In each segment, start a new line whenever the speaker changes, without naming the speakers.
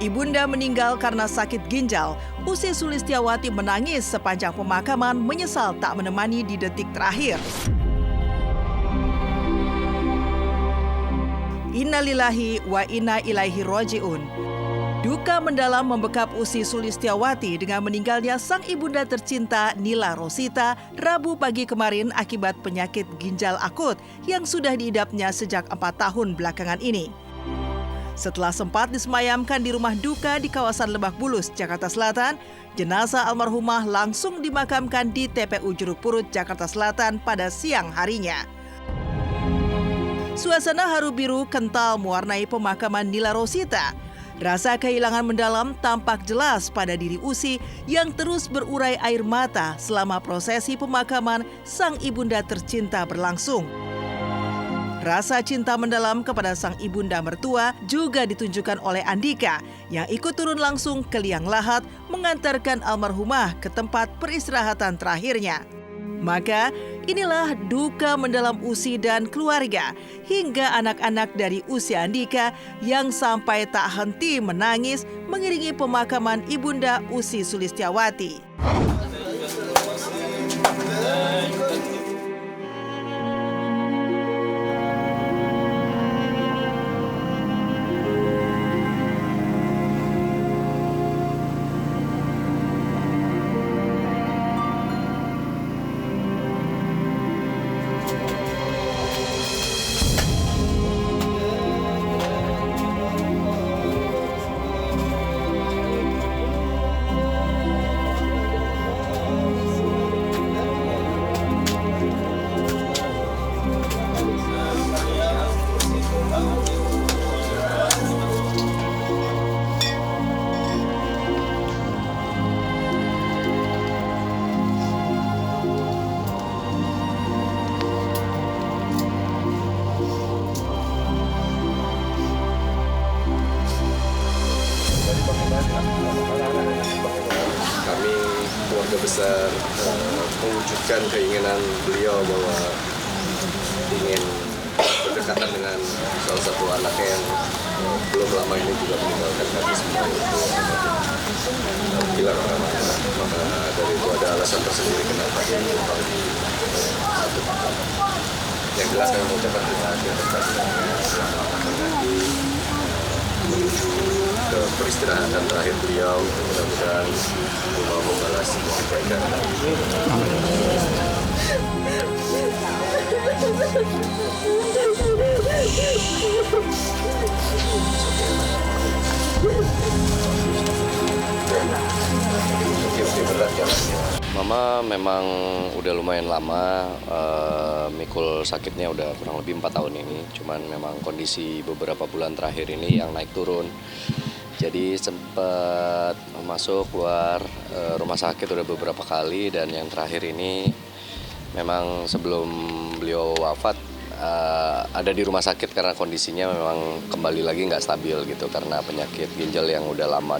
Ibunda meninggal karena sakit ginjal. Usi Sulistiawati menangis sepanjang pemakaman, menyesal tak menemani di detik terakhir. Innalillahi wa inna ilaihi roji'un. Duka mendalam membekap Usi Sulistiawati dengan meninggalnya sang ibunda tercinta Nila Rosita Rabu pagi kemarin akibat penyakit ginjal akut yang sudah diidapnya sejak 4 tahun belakangan ini. Setelah sempat disemayamkan di rumah duka di kawasan Lebak Bulus, Jakarta Selatan, jenazah almarhumah langsung dimakamkan di TPU Jeruk Purut, Jakarta Selatan pada siang harinya. Suasana haru biru kental mewarnai pemakaman Nila Rosita. Rasa kehilangan mendalam tampak jelas pada diri Usi yang terus berurai air mata selama prosesi pemakaman sang ibunda tercinta berlangsung. Rasa cinta mendalam kepada sang ibunda mertua juga ditunjukkan oleh Andika yang ikut turun langsung ke liang lahat mengantarkan almarhumah ke tempat peristirahatan terakhirnya. Maka inilah duka mendalam Usi dan keluarga hingga anak-anak dari Usi Andika yang sampai tak henti menangis mengiringi pemakaman ibunda Usi Sulistiawati.
Kami keluarga besar mewujudkan keinginan beliau bahwa ingin berdekatan dengan salah satu anaknya yang belum lama ini juga meninggalkan kami semua hilang ramanya. Maka dari itu ada alasan tersendiri kenapa dia menumpang di satu makam. Yang jelas kami mengucapkan terima kasih atas menuju ke peristirahatan terakhir beliau. Mudah-mudahan Allah membalas semua kebaikan. Mama memang udah lumayan lama mikul sakitnya, udah kurang lebih 4 tahun ini. Cuman memang kondisi beberapa bulan terakhir ini yang naik turun. Jadi sempat masuk keluar rumah sakit udah beberapa kali, dan yang terakhir ini memang sebelum beliau wafat ada di rumah sakit karena kondisinya memang kembali lagi nggak stabil gitu karena penyakit ginjal yang udah lama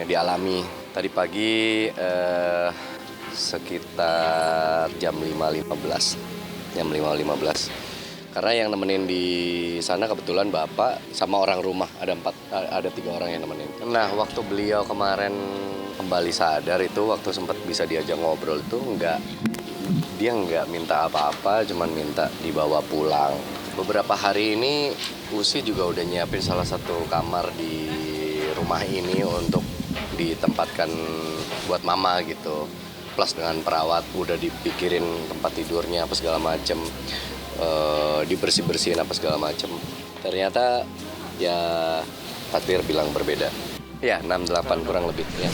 dialami. Tadi pagi sekitar jam 5.15. Karena yang nemenin di sana kebetulan bapak sama orang rumah, ada 3 orang yang nemenin. Nah, waktu beliau kemarin kembali sadar itu, waktu sempat bisa diajak ngobrol itu dia nggak minta apa-apa, cuman minta dibawa pulang. Beberapa hari ini Usi juga udah nyiapin salah satu kamar di rumah ini untuk ditempatkan buat mama gitu. Plus dengan perawat udah dipikirin tempat tidurnya apa segala macem, dibersih-bersihin apa segala macem. Ternyata ya takdir bilang berbeda. Ya 68 kurang lebih ya.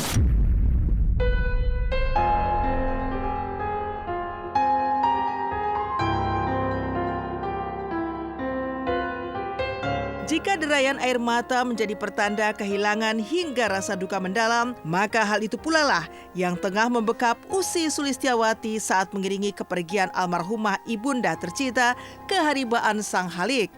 Jika derayan air mata menjadi pertanda kehilangan hingga rasa duka mendalam, maka hal itu pula lah yang tengah membekap Usi Sulistiawati saat mengiringi kepergian almarhumah ibunda tercinta ke haribaan Sang Halik.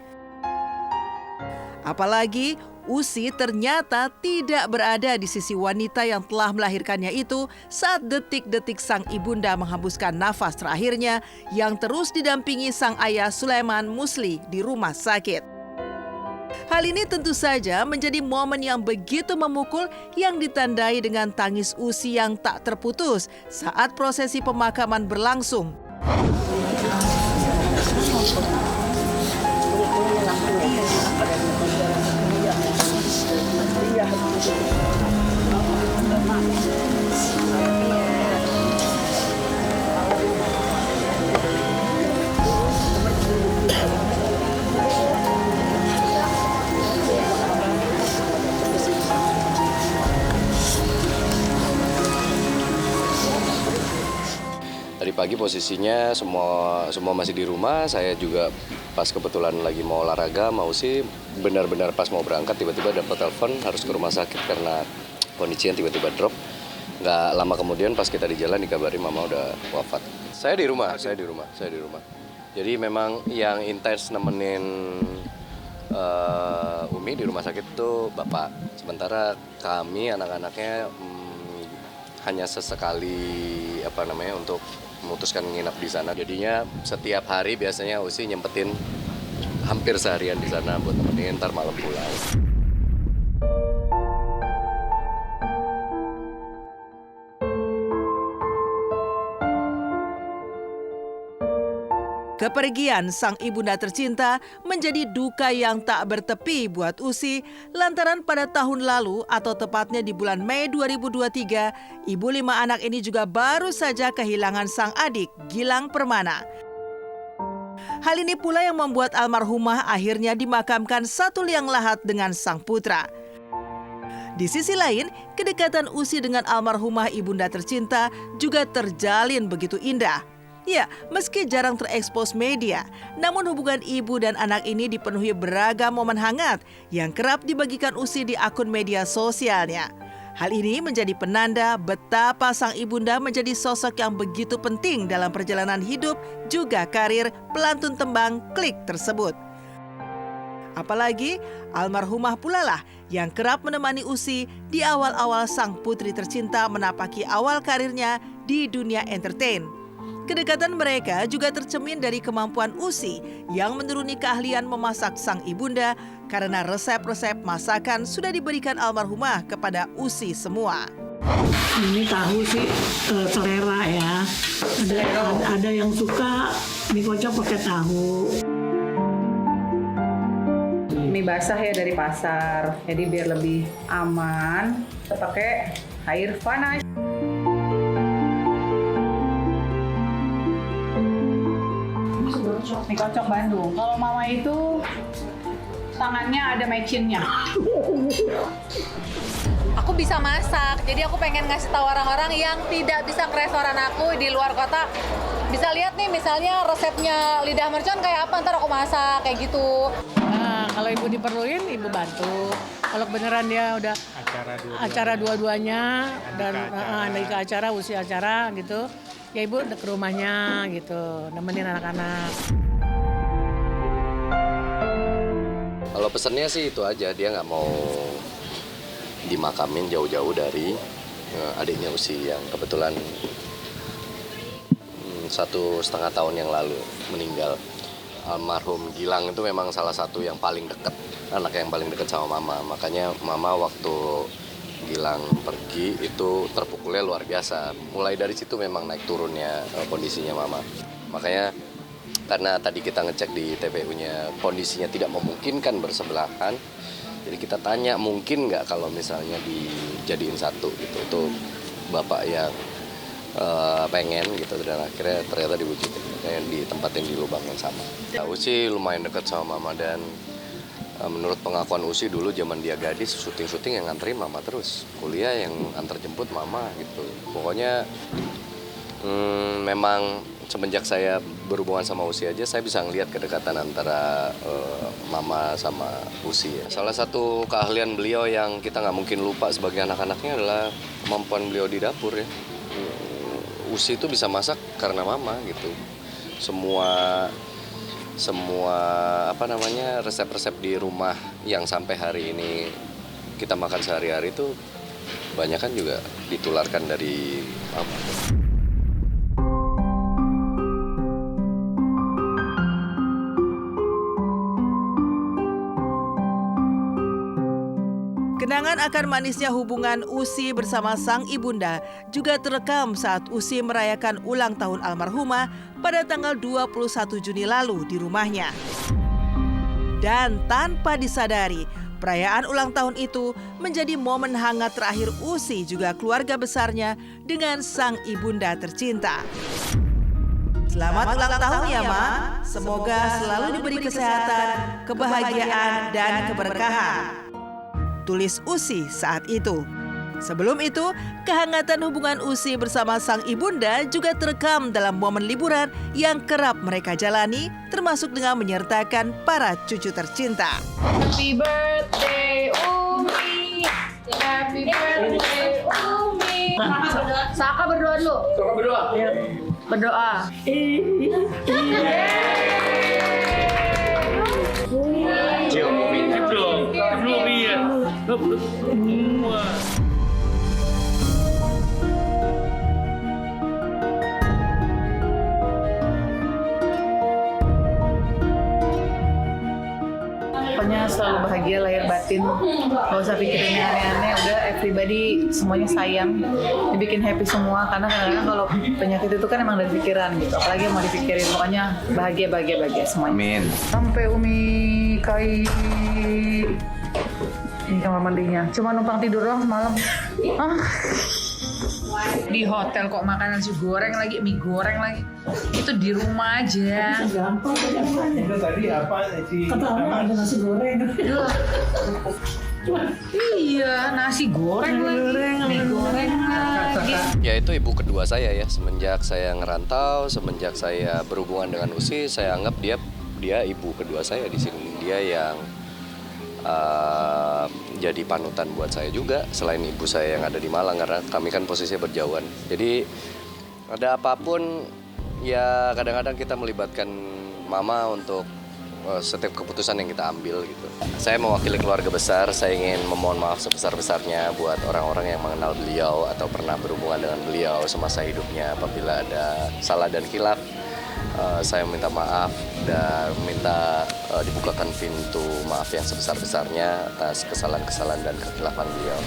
Apalagi Usi ternyata tidak berada di sisi wanita yang telah melahirkannya itu saat detik-detik sang ibunda menghembuskan nafas terakhirnya yang terus didampingi sang ayah Sulaiman Musli di rumah sakit. Hal ini tentu saja menjadi momen yang begitu memukul yang ditandai dengan tangis Usi yang tak terputus saat prosesi pemakaman berlangsung.
Tadi pagi posisinya semua masih di rumah. Saya juga pas kebetulan lagi mau olahraga, mau sih benar-benar pas mau berangkat tiba-tiba dapat telepon harus ke rumah sakit karena kondisinya tiba-tiba drop. Nggak lama kemudian pas kita di jalan dikabarin mama udah wafat. Saya di rumah. Jadi memang yang intens nemenin Umi di rumah sakit itu bapak. Sementara kami anak-anaknya hanya sesekali untuk memutuskan nginap di sana. Jadinya setiap hari biasanya Usi nyempetin hampir seharian di sana buat nemenin, ntar malam pulang.
Kepergian sang ibunda tercinta menjadi duka yang tak bertepi buat Usi lantaran pada tahun lalu atau tepatnya di bulan Mei 2023, ibu 5 anak ini juga baru saja kehilangan sang adik Gilang Permana. Hal ini pula yang membuat almarhumah akhirnya dimakamkan satu liang lahat dengan sang putra. Di sisi lain, kedekatan Usi dengan almarhumah ibunda tercinta juga terjalin begitu indah. Ya, meski jarang terekspos media, namun hubungan ibu dan anak ini dipenuhi beragam momen hangat yang kerap dibagikan Usi di akun media sosialnya. Hal ini menjadi penanda betapa sang ibunda menjadi sosok yang begitu penting dalam perjalanan hidup juga karir pelantun tembang Klik tersebut. Apalagi almarhumah pula lah yang kerap menemani Usi di awal-awal sang putri tercinta menapaki awal karirnya di dunia entertain. Kedekatan mereka juga tercermin dari kemampuan Usi yang menuruni keahlian memasak sang ibunda karena resep-resep masakan sudah diberikan almarhumah kepada Usi semua.
Ini tahu sih selera ya. Ada yang suka mie kocok pakai tahu.
Mie basah ya dari pasar, jadi biar lebih aman kita pakai air panas. Mie kocok Bandung. Kalau mama itu tangannya ada mecinnya.
Aku bisa masak, jadi aku pengen ngasih tahu orang-orang yang tidak bisa ke restoran aku di luar kota. Bisa lihat nih misalnya resepnya lidah mercon kayak apa, ntar aku masak kayak gitu.
Nah, kalau ibu diperluin, ibu bantu. Kalau beneran dia udah acara dua-duanya dan lagi ke acara, usia acara gitu, ya ibu ke rumahnya gitu, nemenin anak-anak.
Kalau pesennya sih itu aja, dia nggak mau dimakamin jauh-jauh dari adiknya Usi yang kebetulan 1,5 tahun yang lalu meninggal. Almarhum Gilang itu memang salah satu yang paling dekat, anak yang paling dekat sama mama. Makanya mama waktu Gilang pergi itu terpukulnya luar biasa. Mulai dari situ memang naik turunnya kondisinya mama. Makanya karena tadi kita ngecek di TPU-nya kondisinya tidak memungkinkan bersebelahan, jadi kita tanya mungkin nggak kalau misalnya dijadiin satu gitu. Itu bapak yang pengen gitu dan akhirnya ternyata diwujudin, yang ditempatin di lubang yang sama. Usi lumayan dekat sama mama dan menurut pengakuan Usi dulu zaman dia gadis syuting yang nganterin mama terus, kuliah yang antar jemput mama gitu. Pokoknya memang semenjak saya berhubungan sama Usi aja saya bisa ngelihat kedekatan antara mama sama Usi ya. Salah satu keahlian beliau yang kita nggak mungkin lupa sebagai anak-anaknya adalah kemampuan beliau di dapur ya. Usi itu bisa masak karena mama gitu. Semua resep-resep di rumah yang sampai hari ini kita makan sehari-hari itu banyak kan juga ditularkan dari mama.
Kenangan akan manisnya hubungan Usi bersama sang ibunda juga terekam saat Usi merayakan ulang tahun almarhumah pada tanggal 21 Juni lalu di rumahnya. Dan tanpa disadari, perayaan ulang tahun itu menjadi momen hangat terakhir Usi juga keluarga besarnya dengan sang ibunda tercinta. Selamat ulang tahun ya, Ma. Semoga selalu diberi kesehatan, kebahagiaan, dan keberkahan. Tulis Usi saat itu. Sebelum itu, kehangatan hubungan Usi bersama sang ibunda juga terekam dalam momen liburan yang kerap mereka jalani, termasuk dengan menyertakan para cucu tercinta.
Happy birthday Umi. Happy birthday Umi. Saka berdoa dulu. Saka berdoa. Berdoa. Pokoknya selalu bahagia lahir batin, gak usah pikirin yang aneh-aneh, udah everybody semuanya sayang, dibikin happy semua, karena kadang-kadang kalau penyakit itu kan emang dari pikiran gitu, apalagi yang mau dipikirin, pokoknya bahagia semuanya.
Amin.
Sampai Umi Kai ini kamar mandinya, cuma numpang tidur doang semalam. Di hotel kok makan nasi goreng lagi, mie goreng lagi. Itu di rumah aja.
Gampang itu tadi apa sih? Kata ada nasi goreng.
Iya, nasi goreng lagi, mie goreng lagi.
Ya itu ibu kedua saya ya, semenjak saya ngerantau, semenjak saya berhubungan dengan Usi, saya anggap dia ibu kedua saya di sini. Dia yang jadi panutan buat saya juga, selain ibu saya yang ada di Malang, karena kami kan posisinya berjauhan. Jadi ada apapun ya kadang-kadang kita melibatkan mama untuk setiap keputusan yang kita ambil gitu. Saya mewakili keluarga besar, saya ingin memohon maaf sebesar-besarnya buat orang-orang yang mengenal beliau atau pernah berhubungan dengan beliau semasa hidupnya. Apabila ada salah dan khilaf, saya minta maaf dan minta dibukakan pintu maaf yang sebesar-besarnya atas kesalahan-kesalahan dan kekhilafan beliau.